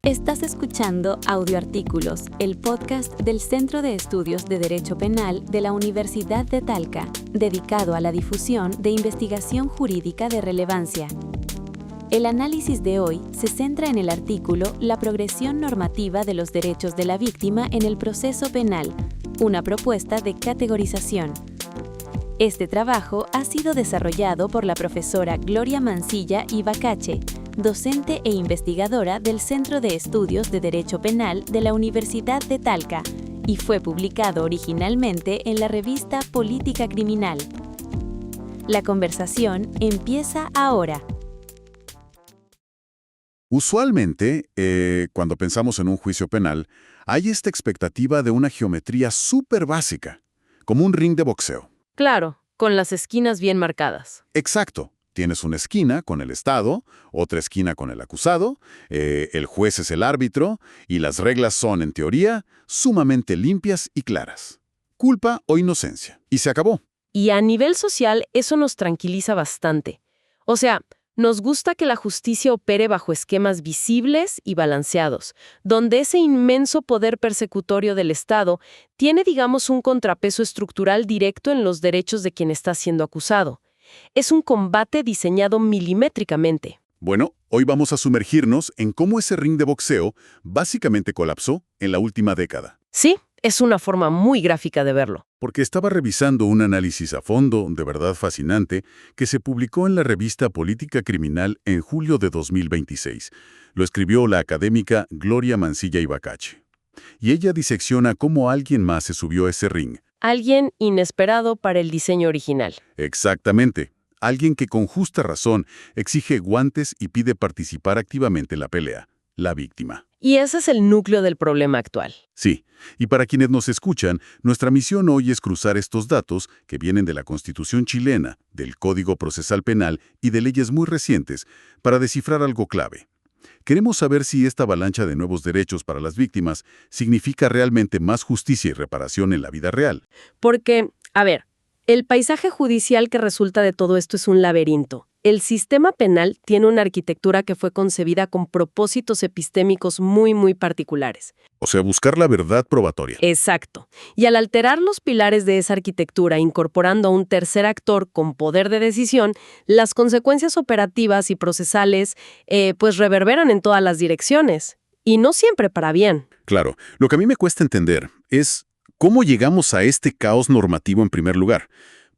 Estás escuchando Audioartículos, el podcast del Centro de Estudios de Derecho Penal de la Universidad de Talca, dedicado a la difusión de investigación jurídica de relevancia. El análisis de hoy se centra en el artículo La progresión normativa de los derechos de la víctima en el proceso penal, una propuesta de categorización. Este trabajo ha sido desarrollado por la profesora Gloria Mancilla Ibacache, docente e investigadora del Centro de Estudios de Derecho Penal de la Universidad de Talca, y fue publicado originalmente en la revista Política Criminal. La conversación empieza ahora. Usualmente, cuando pensamos en un juicio penal, hay esta expectativa de una geometría súper básica, como un ring de boxeo. Claro, con las esquinas bien marcadas. Exacto. Tienes una esquina con el Estado, otra esquina con el acusado, el juez es el árbitro, y las reglas son, en teoría, sumamente limpias y claras. Culpa o inocencia. Y se acabó. Y a nivel social eso nos tranquiliza bastante. O sea, nos gusta que la justicia opere bajo esquemas visibles y balanceados, donde ese inmenso poder persecutorio del Estado tiene, digamos, un contrapeso estructural directo en los derechos de quien está siendo acusado. Es un combate diseñado milimétricamente. Bueno, hoy vamos a sumergirnos en cómo ese ring de boxeo básicamente colapsó en la última década. Sí, es una forma muy gráfica de verlo. Porque estaba revisando un análisis a fondo, de verdad fascinante, que se publicó en la revista Política Criminal en julio de 2026. Lo escribió la académica Gloria Mancilla Ibacache. Y ella disecciona cómo alguien más se subió a ese ring. Alguien inesperado para el diseño original. Exactamente. Alguien que con justa razón exige guantes y pide participar activamente en la pelea. La víctima. Y ese es el núcleo del problema actual. Sí, y para quienes nos escuchan, nuestra misión hoy es cruzar estos datos que vienen de la Constitución chilena, del Código Procesal Penal y de leyes muy recientes, para descifrar algo clave. Queremos saber si esta avalancha de nuevos derechos para las víctimas significa realmente más justicia y reparación en la vida real. Porque, a ver, el paisaje judicial que resulta de todo esto es un laberinto. El sistema penal tiene una arquitectura que fue concebida con propósitos epistémicos muy particulares. O sea, buscar la verdad probatoria. Exacto. Y al alterar los pilares de esa arquitectura, incorporando a un tercer actor con poder de decisión, las consecuencias operativas y procesales, pues reverberan en todas las direcciones. Y no siempre para bien. Claro, lo que a mí me cuesta entender es cómo llegamos a este caos normativo en primer lugar.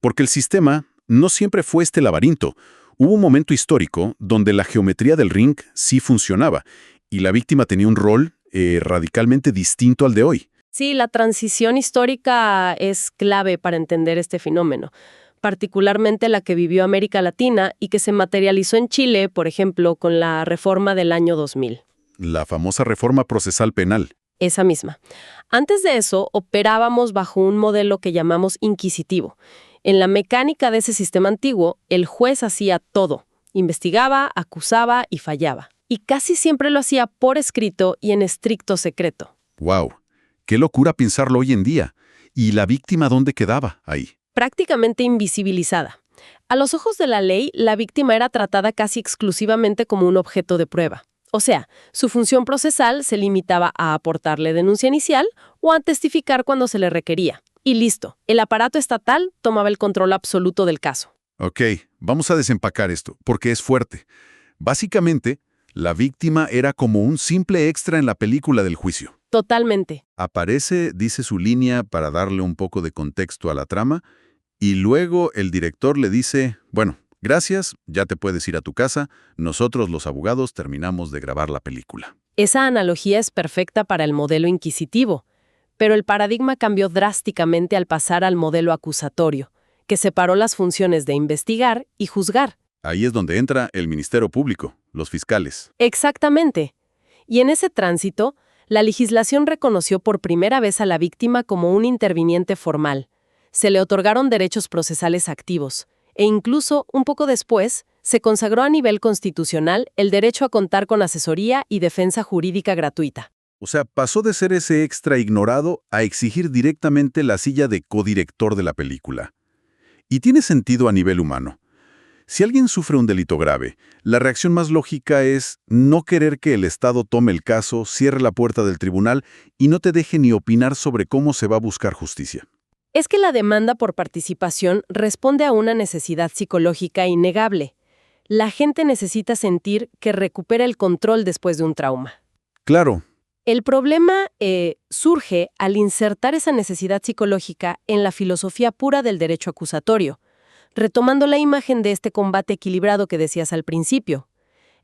Porque el sistema no siempre fue este laberinto. Hubo un momento histórico donde la geometría del ring sí funcionaba y la víctima tenía un rol radicalmente distinto al de hoy. Sí, la transición histórica es clave para entender este fenómeno, particularmente la que vivió América Latina y que se materializó en Chile, por ejemplo, con la reforma del año 2000. La famosa reforma procesal penal. Esa misma. Antes de eso, operábamos bajo un modelo que llamamos inquisitivo. En la mecánica de ese sistema antiguo, el juez hacía todo. Investigaba, acusaba y fallaba. Y casi siempre lo hacía por escrito y en estricto secreto. ¡Wow! ¡Qué locura pensarlo hoy en día! ¿Y la víctima dónde quedaba ahí? Prácticamente invisibilizada. A los ojos de la ley, la víctima era tratada casi exclusivamente como un objeto de prueba. O sea, su función procesal se limitaba a aportarle denuncia inicial o a testificar cuando se le requería. Y listo, el aparato estatal tomaba el control absoluto del caso. Ok, vamos a desempacar esto, porque es fuerte. Básicamente, la víctima era como un simple extra en la película del juicio. Totalmente. Aparece, dice su línea para darle un poco de contexto a la trama, y luego el director le dice, bueno, gracias, ya te puedes ir a tu casa, nosotros los abogados terminamos de grabar la película. Esa analogía es perfecta para el modelo inquisitivo. Pero el paradigma cambió drásticamente al pasar al modelo acusatorio, que separó las funciones de investigar y juzgar. Ahí es donde entra el Ministerio Público, los fiscales. Exactamente. Y en ese tránsito, la legislación reconoció por primera vez a la víctima como un interviniente formal. Se le otorgaron derechos procesales activos, e incluso, un poco después, se consagró a nivel constitucional el derecho a contar con asesoría y defensa jurídica gratuita. O sea, pasó de ser ese extra ignorado a exigir directamente la silla de codirector de la película. Y tiene sentido a nivel humano. Si alguien sufre un delito grave, la reacción más lógica es no querer que el Estado tome el caso, cierre la puerta del tribunal y no te deje ni opinar sobre cómo se va a buscar justicia. Es que la demanda por participación responde a una necesidad psicológica innegable. La gente necesita sentir que recupera el control después de un trauma. Claro, El problema surge al insertar esa necesidad psicológica en la filosofía pura del derecho acusatorio, retomando la imagen de este combate equilibrado que decías al principio.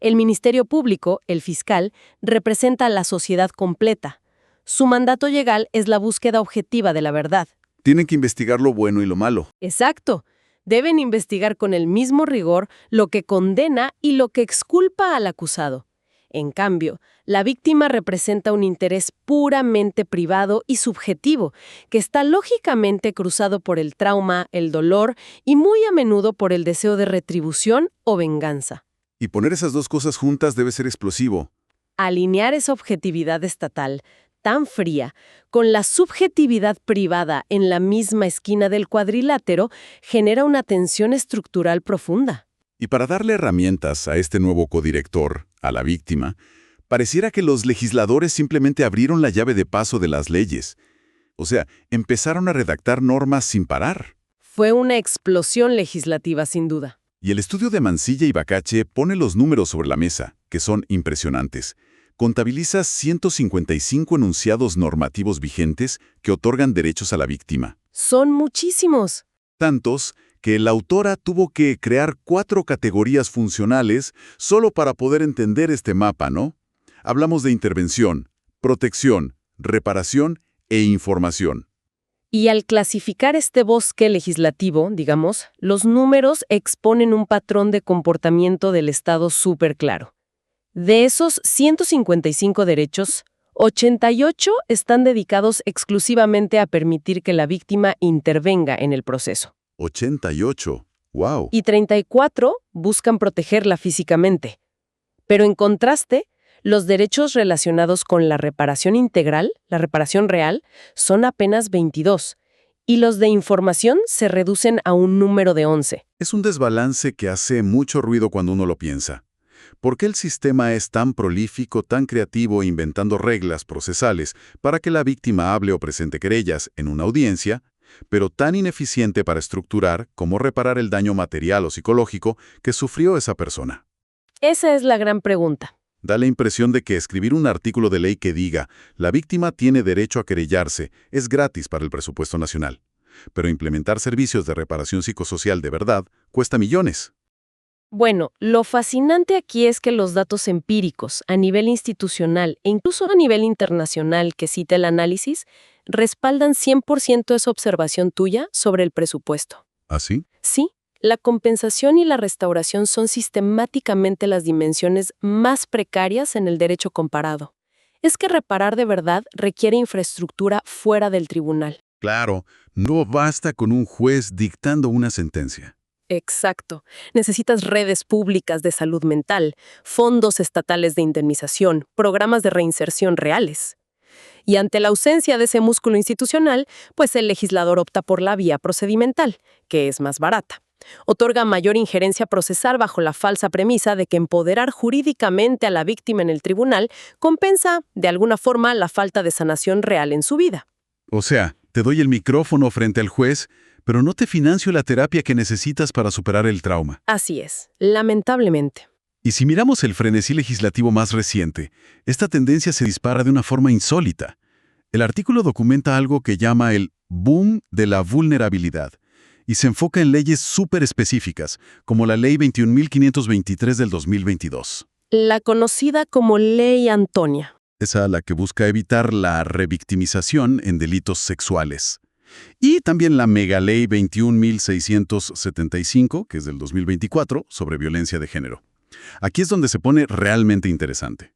El Ministerio Público, el fiscal, representa a la sociedad completa. Su mandato legal es la búsqueda objetiva de la verdad. tienen que investigar lo bueno y lo malo. Exacto. Deben investigar con el mismo rigor lo que condena y lo que exculpa al acusado. En cambio, la víctima representa un interés puramente privado y subjetivo, que está lógicamente cruzado por el trauma, el dolor y muy a menudo por el deseo de retribución o venganza. Y poner esas dos cosas juntas debe ser explosivo. Alinear esa objetividad estatal tan fría con la subjetividad privada en la misma esquina del cuadrilátero genera una tensión estructural profunda. Y para darle herramientas a este nuevo codirector, a la víctima, pareciera que los legisladores simplemente abrieron la llave de paso de las leyes. O sea, empezaron a redactar normas sin parar. Fue una explosión legislativa, sin duda. Y el estudio de Mansilla y Bacache pone los números sobre la mesa, que son impresionantes. Contabiliza 155 enunciados normativos vigentes que otorgan derechos a la víctima. Son muchísimos. Tantos que la autora tuvo que crear 4 categorías funcionales solo para poder entender este mapa, ¿no? Hablamos de intervención, protección, reparación e información. Y al clasificar este bosque legislativo, digamos, los números exponen un patrón de comportamiento del Estado súper claro. De esos 155 derechos, 88 están dedicados exclusivamente a permitir que la víctima intervenga en el proceso. 88. ¡Wow! Y 34 buscan protegerla físicamente. Pero en contraste, los derechos relacionados con la reparación integral, la reparación real, son apenas 22, y los de información se reducen a un número de 11. Es un desbalance que hace mucho ruido cuando uno lo piensa. ¿Por qué el sistema es tan prolífico, tan creativo, inventando reglas procesales para que la víctima hable o presente querellas en una audiencia, pero tan ineficiente para estructurar cómo reparar el daño material o psicológico que sufrió esa persona? Esa es la gran pregunta. Da la impresión de que escribir un artículo de ley que diga «la víctima tiene derecho a querellarse» es gratis para el presupuesto nacional. Pero implementar servicios de reparación psicosocial de verdad cuesta millones. Bueno, lo fascinante aquí es que los datos empíricos a nivel institucional e incluso a nivel internacional que cita el análisis respaldan 100% esa observación tuya sobre el presupuesto. ¿Así? Sí, la compensación y la restauración son sistemáticamente las dimensiones más precarias en el derecho comparado. Es que reparar de verdad requiere infraestructura fuera del tribunal. Claro, no basta con un juez dictando una sentencia. Exacto. Necesitas redes públicas de salud mental, fondos estatales de indemnización, programas de reinserción reales. Y ante la ausencia de ese músculo institucional, pues el legislador opta por la vía procedimental, que es más barata. Otorga mayor injerencia procesal bajo la falsa premisa de que empoderar jurídicamente a la víctima en el tribunal compensa, de alguna forma, la falta de sanación real en su vida. O sea, te doy el micrófono frente al juez, pero no te financio la terapia que necesitas para superar el trauma. Así es, lamentablemente. Y si miramos el frenesí legislativo más reciente, esta tendencia se dispara de una forma insólita. El artículo documenta algo que llama el boom de la vulnerabilidad y se enfoca en leyes súper específicas, como la Ley 21.523 del 2022. La conocida como Ley Antonia. Esa la que busca evitar la revictimización en delitos sexuales. Y también la Megaley 21.675, que es del 2024, sobre violencia de género. Aquí es donde se pone realmente interesante.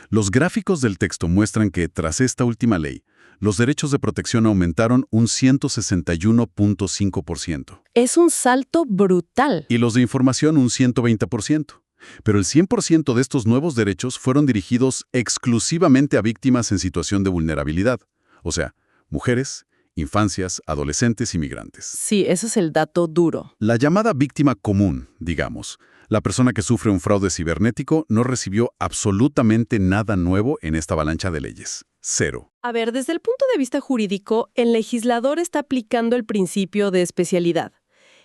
Los gráficos del texto muestran que, tras esta última ley, los derechos de protección aumentaron un 161.5%. Es un salto brutal. Y los de información un 120%. Pero el 100% de estos nuevos derechos fueron dirigidos exclusivamente a víctimas en situación de vulnerabilidad. O sea, mujeres infancias, adolescentes y migrantes. Sí, ese es el dato duro. La llamada víctima común, digamos, la persona que sufre un fraude cibernético, no recibió absolutamente nada nuevo en esta avalancha de leyes. Cero. A ver, desde el punto de vista jurídico, el legislador está aplicando el principio de especialidad.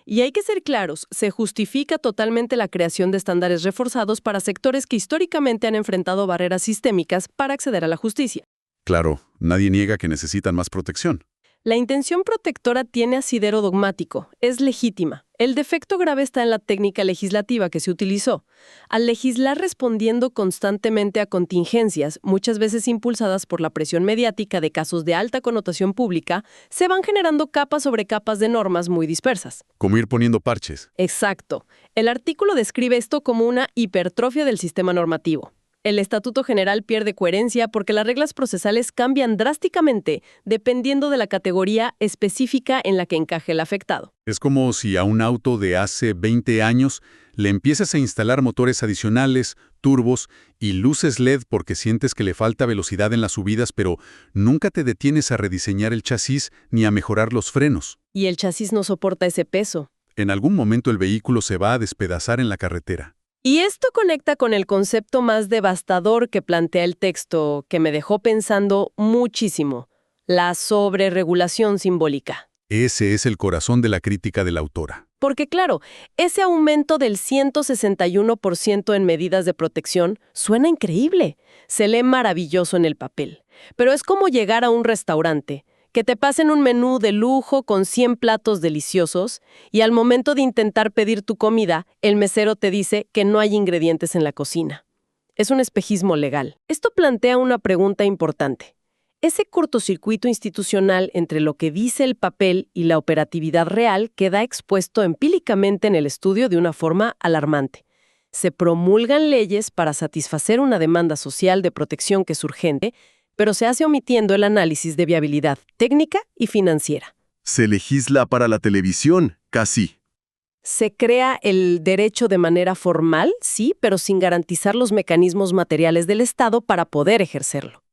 Y hay que ser claros, se justifica totalmente la creación de estándares reforzados para sectores que históricamente han enfrentado barreras sistémicas para acceder a la justicia. Claro, nadie niega que necesitan más protección. La intención protectora tiene asidero dogmático, es legítima. El defecto grave está en la técnica legislativa que se utilizó. Al legislar respondiendo constantemente a contingencias, muchas veces impulsadas por la presión mediática de casos de alta connotación pública, se van generando capas sobre capas de normas muy dispersas. Como ir poniendo parches. Exacto. El artículo describe esto como una hipertrofia del sistema normativo. El Estatuto General pierde coherencia porque las reglas procesales cambian drásticamente dependiendo de la categoría específica en la que encaje el afectado. Es como si a un auto de hace 20 años le empieces a instalar motores adicionales, turbos y luces LED porque sientes que le falta velocidad en las subidas, pero nunca te detienes a rediseñar el chasis ni a mejorar los frenos. Y el chasis no soporta ese peso. En algún momento el vehículo se va a despedazar en la carretera. Y esto conecta con el concepto más devastador que plantea el texto, que me dejó pensando muchísimo, la sobreregulación simbólica. Ese es el corazón de la crítica de la autora. Porque claro, ese aumento del 161% en medidas de protección suena increíble, se lee maravilloso en el papel. Pero es como llegar a un restaurante, que te pasen un menú de lujo con 100 platos deliciosos y al momento de intentar pedir tu comida, el mesero te dice que no hay ingredientes en la cocina. Es un espejismo legal. Esto plantea una pregunta importante. Ese cortocircuito institucional entre lo que dice el papel y la operatividad real queda expuesto empíricamente en el estudio de una forma alarmante. Se promulgan leyes para satisfacer una demanda social de protección que es urgente, pero se hace omitiendo el análisis de viabilidad técnica y financiera. Se legisla para la televisión, casi. Se crea el derecho de manera formal, sí, pero sin garantizar los mecanismos materiales del Estado para poder ejercerlo.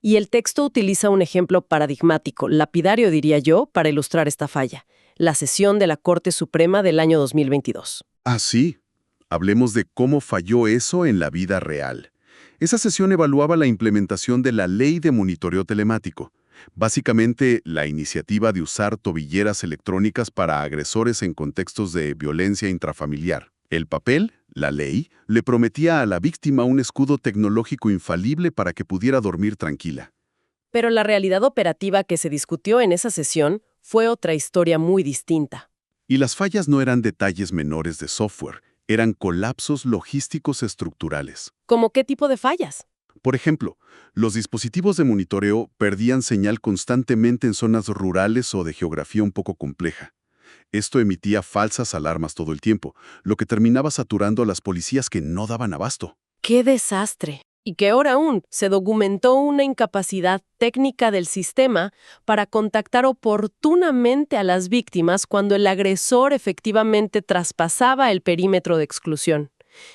Y el texto utiliza un ejemplo paradigmático, lapidario diría yo, para ilustrar esta falla. La sesión de la Corte Suprema del año 2022. Ah, sí. Hablemos de cómo falló eso en la vida real. Esa sesión evaluaba la implementación de la Ley de Monitoreo Telemático, básicamente la iniciativa de usar tobilleras electrónicas para agresores en contextos de violencia intrafamiliar. El papel, la ley, le prometía a la víctima un escudo tecnológico infalible para que pudiera dormir tranquila. Pero la realidad operativa que se discutió en esa sesión fue otra historia muy distinta. Y las fallas no eran detalles menores de software, eran colapsos logísticos estructurales. ¿Cómo qué tipo de fallas? Por ejemplo, los dispositivos de monitoreo perdían señal constantemente en zonas rurales o de geografía un poco compleja. Esto emitía falsas alarmas todo el tiempo, lo que terminaba saturando a las policías que no daban abasto. ¡Qué desastre! Y que ahora aún se documentó una incapacidad técnica del sistema para contactar oportunamente a las víctimas cuando el agresor efectivamente traspasaba el perímetro de exclusión.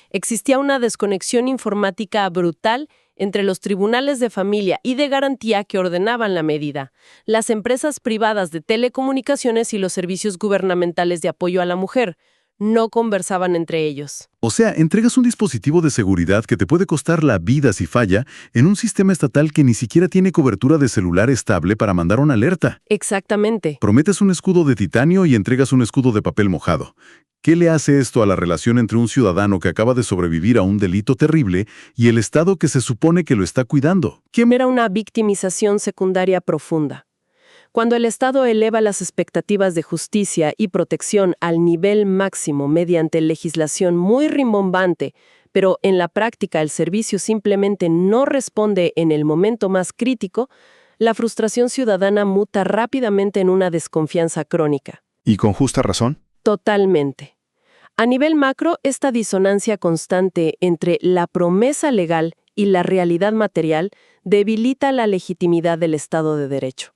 Existía una desconexión informática brutal entre los tribunales de familia y de garantía que ordenaban la medida, las empresas privadas de telecomunicaciones y los servicios gubernamentales de apoyo a la mujer. No conversaban entre ellos. O sea, entregas un dispositivo de seguridad que te puede costar la vida si falla en un sistema estatal que ni siquiera tiene cobertura de celular estable para mandar una alerta. Exactamente. Prometes un escudo de titanio y entregas un escudo de papel mojado. ¿Qué le hace esto a la relación entre un ciudadano que acaba de sobrevivir a un delito terrible y el Estado que se supone que lo está cuidando? Era una victimización secundaria profunda. Cuando el Estado eleva las expectativas de justicia y protección al nivel máximo mediante legislación muy rimbombante, pero en la práctica el servicio simplemente no responde en el momento más crítico, la frustración ciudadana muta rápidamente en una desconfianza crónica. ¿Y con justa razón? Totalmente. A nivel macro, esta disonancia constante entre la promesa legal y la realidad material debilita la legitimidad del Estado de Derecho.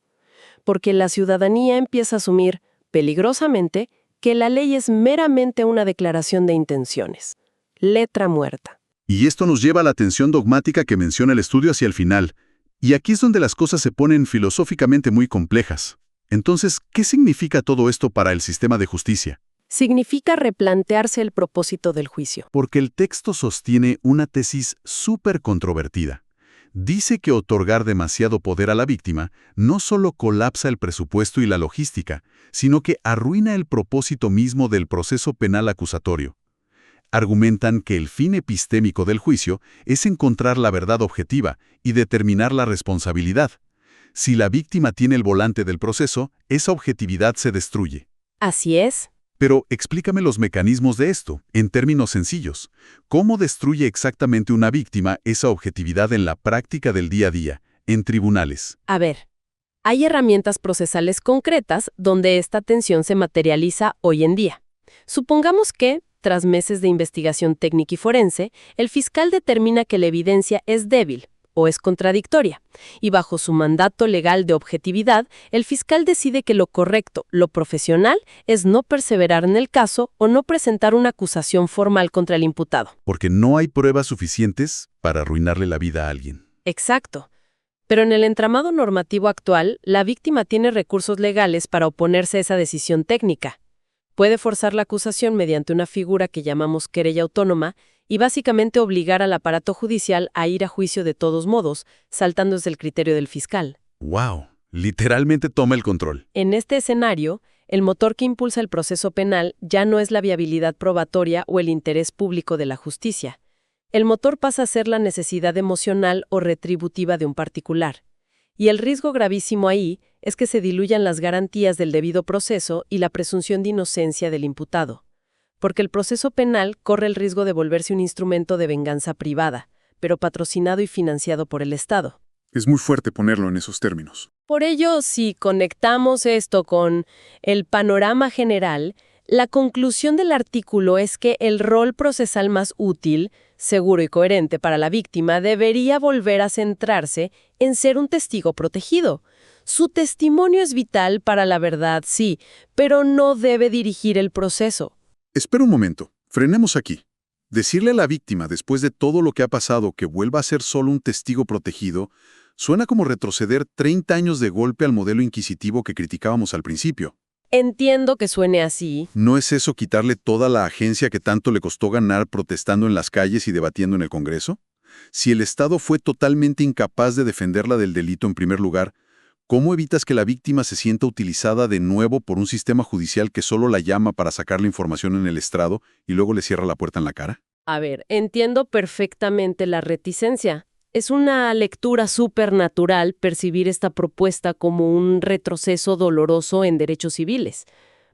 Porque la ciudadanía empieza a asumir, peligrosamente, que la ley es meramente una declaración de intenciones. Letra muerta. Y esto nos lleva a la tensión dogmática que menciona el estudio hacia el final. Y aquí es donde las cosas se ponen filosóficamente muy complejas. Entonces, ¿qué significa todo esto para el sistema de justicia? Significa replantearse el propósito del juicio. Porque el texto sostiene una tesis súper controvertida. Dice que otorgar demasiado poder a la víctima no solo colapsa el presupuesto y la logística, sino que arruina el propósito mismo del proceso penal acusatorio. Argumentan que el fin epistémico del juicio es encontrar la verdad objetiva y determinar la responsabilidad. Si la víctima tiene el volante del proceso, esa objetividad se destruye. Así es. Pero explícame los mecanismos de esto, en términos sencillos. ¿Cómo destruye exactamente una víctima esa objetividad en la práctica del día a día, en tribunales? A ver, hay herramientas procesales concretas donde esta tensión se materializa hoy en día. Supongamos que, tras meses de investigación técnica y forense, el fiscal determina que la evidencia es débil o es contradictoria, y bajo su mandato legal de objetividad, el fiscal decide que lo correcto, lo profesional, es no perseverar en el caso o no presentar una acusación formal contra el imputado. Porque no hay pruebas suficientes para arruinarle la vida a alguien. Exacto. Pero en el entramado normativo actual, la víctima tiene recursos legales para oponerse a esa decisión técnica. Puede forzar la acusación mediante una figura que llamamos querella autónoma y básicamente obligar al aparato judicial a ir a juicio de todos modos, saltándose el criterio del fiscal. ¡Wow! Literalmente toma el control. En este escenario, el motor que impulsa el proceso penal ya no es la viabilidad probatoria o el interés público de la justicia. El motor pasa a ser la necesidad emocional o retributiva de un particular. Y el riesgo gravísimo ahí es que se diluyan las garantías del debido proceso y la presunción de inocencia del imputado. Porque el proceso penal corre el riesgo de volverse un instrumento de venganza privada, pero patrocinado y financiado por el Estado. Es muy fuerte ponerlo en esos términos. Por ello, si conectamos esto con el panorama general, la conclusión del artículo es que el rol procesal más útil, seguro y coherente para la víctima debería volver a centrarse en ser un testigo protegido. Su testimonio es vital para la verdad, sí, pero no debe dirigir el proceso. Espera un momento, frenemos aquí. Decirle a la víctima, después de todo lo que ha pasado, que vuelva a ser solo un testigo protegido, suena como retroceder 30 años de golpe al modelo inquisitivo que criticábamos al principio. Entiendo que suene así. ¿No es eso quitarle toda la agencia que tanto le costó ganar protestando en las calles y debatiendo en el Congreso? Si el Estado fue totalmente incapaz de defenderla del delito en primer lugar, ¿cómo evitas que la víctima se sienta utilizada de nuevo por un sistema judicial que solo la llama para sacar la información en el estrado y luego le cierra la puerta en la cara? A ver, entiendo perfectamente la reticencia. Es una lectura supernatural percibir esta propuesta como un retroceso doloroso en derechos civiles.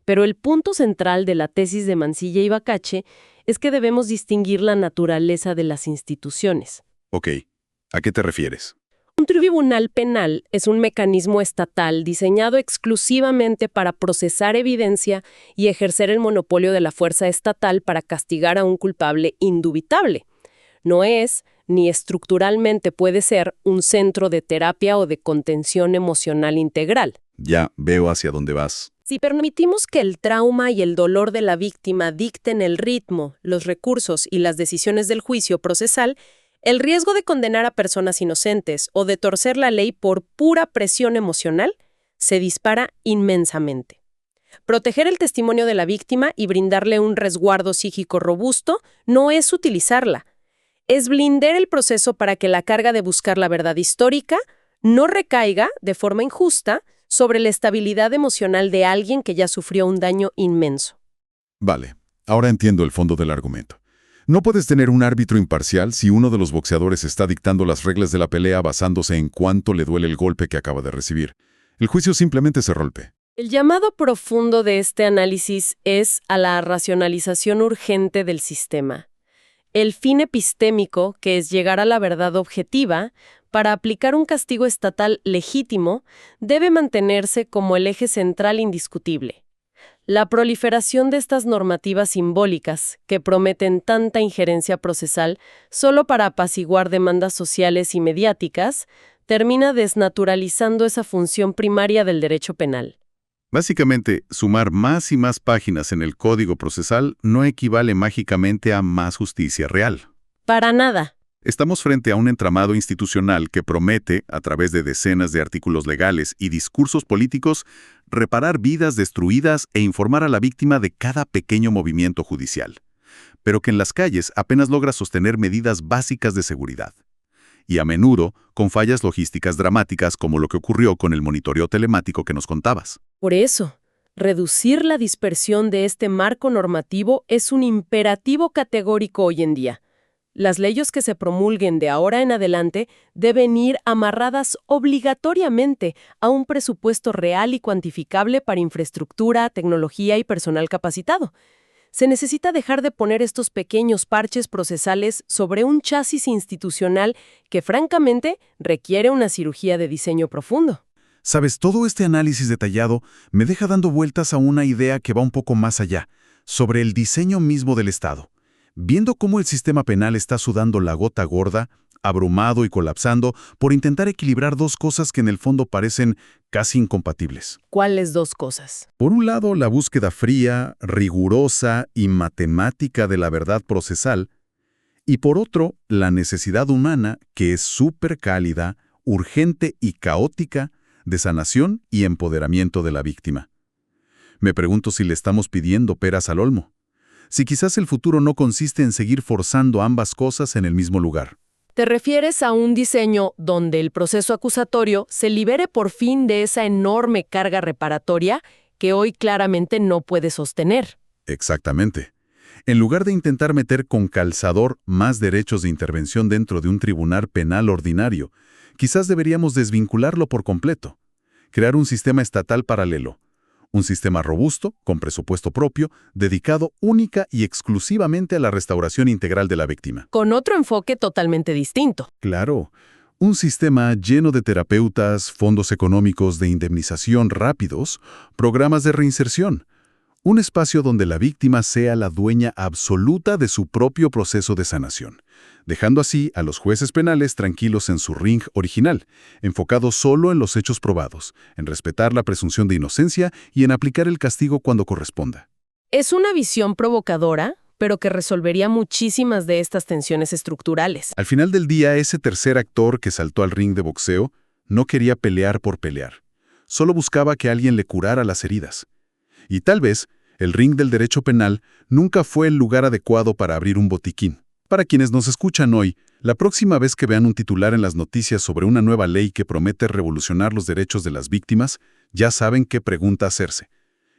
Pero el punto central de la tesis de Mansilla y Bacache es que debemos distinguir la naturaleza de las instituciones. Ok, ¿a qué te refieres? Un tribunal penal es un mecanismo estatal diseñado exclusivamente para procesar evidencia y ejercer el monopolio de la fuerza estatal para castigar a un culpable indubitable. No es, ni estructuralmente puede ser, un centro de terapia o de contención emocional integral. Ya veo hacia dónde vas. Si permitimos que el trauma y el dolor de la víctima dicten el ritmo, los recursos y las decisiones del juicio procesal, el riesgo de condenar a personas inocentes o de torcer la ley por pura presión emocional se dispara inmensamente. Proteger el testimonio de la víctima y brindarle un resguardo psíquico robusto no es utilizarla. Es blindar el proceso para que la carga de buscar la verdad histórica no recaiga, de forma injusta, sobre la estabilidad emocional de alguien que ya sufrió un daño inmenso. Vale, ahora entiendo el fondo del argumento. No puedes tener un árbitro imparcial si uno de los boxeadores está dictando las reglas de la pelea basándose en cuánto le duele el golpe que acaba de recibir. El juicio simplemente se rompe. El llamado profundo de este análisis es a la racionalización urgente del sistema. El fin epistémico, que es llegar a la verdad objetiva, para aplicar un castigo estatal legítimo, debe mantenerse como el eje central indiscutible. La proliferación de estas normativas simbólicas, que prometen tanta injerencia procesal solo para apaciguar demandas sociales y mediáticas, termina desnaturalizando esa función primaria del derecho penal. Básicamente, sumar más y más páginas en el Código Procesal no equivale mágicamente a más justicia real. Para nada. Estamos frente a un entramado institucional que promete, a través de decenas de artículos legales y discursos políticos, reparar vidas destruidas e informar a la víctima de cada pequeño movimiento judicial, pero que en las calles apenas logra sostener medidas básicas de seguridad. Y a menudo con fallas logísticas dramáticas como lo que ocurrió con el monitoreo telemático que nos contabas. Por eso, reducir la dispersión de este marco normativo es un imperativo categórico hoy en día. Las leyes que se promulguen de ahora en adelante deben ir amarradas obligatoriamente a un presupuesto real y cuantificable para infraestructura, tecnología y personal capacitado. Se necesita dejar de poner estos pequeños parches procesales sobre un chasis institucional que, francamente, requiere una cirugía de diseño profundo. Sabes, todo este análisis detallado me deja dando vueltas a una idea que va un poco más allá, sobre el diseño mismo del Estado. Viendo cómo el sistema penal está sudando la gota gorda, abrumado y colapsando por intentar equilibrar dos cosas que en el fondo parecen casi incompatibles. ¿Cuáles dos cosas? Por un lado, la búsqueda fría, rigurosa y matemática de la verdad procesal, y por otro, la necesidad humana, que es súper cálida, urgente y caótica, de sanación y empoderamiento de la víctima. Me pregunto si le estamos pidiendo peras al olmo. Si quizás el futuro no consiste en seguir forzando ambas cosas en el mismo lugar. ¿Te refieres a un diseño donde el proceso acusatorio se libere por fin de esa enorme carga reparatoria que hoy claramente no puede sostener? Exactamente. En lugar de intentar meter con calzador más derechos de intervención dentro de un tribunal penal ordinario, quizás deberíamos desvincularlo por completo. Crear un sistema estatal paralelo. Un sistema robusto, con presupuesto propio, dedicado única y exclusivamente a la restauración integral de la víctima. Con otro enfoque totalmente distinto. Claro, un sistema lleno de terapeutas, fondos económicos de indemnización rápidos, programas de reinserción. Un espacio donde la víctima sea la dueña absoluta de su propio proceso de sanación, dejando así a los jueces penales tranquilos en su ring original, enfocados solo en los hechos probados, en respetar la presunción de inocencia y en aplicar el castigo cuando corresponda. Es una visión provocadora, pero que resolvería muchísimas de estas tensiones estructurales. Al final del día, ese tercer actor que saltó al ring de boxeo no quería pelear por pelear. Solo buscaba que alguien le curara las heridas. Y tal vez, el ring del derecho penal nunca fue el lugar adecuado para abrir un botiquín. Para quienes nos escuchan hoy, la próxima vez que vean un titular en las noticias sobre una nueva ley que promete revolucionar los derechos de las víctimas, ya saben qué pregunta hacerse.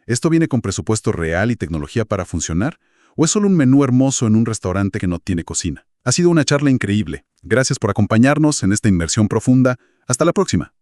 ¿Esto viene con presupuesto real y tecnología para funcionar? ¿O es solo un menú hermoso en un restaurante que no tiene cocina? Ha sido una charla increíble. Gracias por acompañarnos en esta inmersión profunda. Hasta la próxima.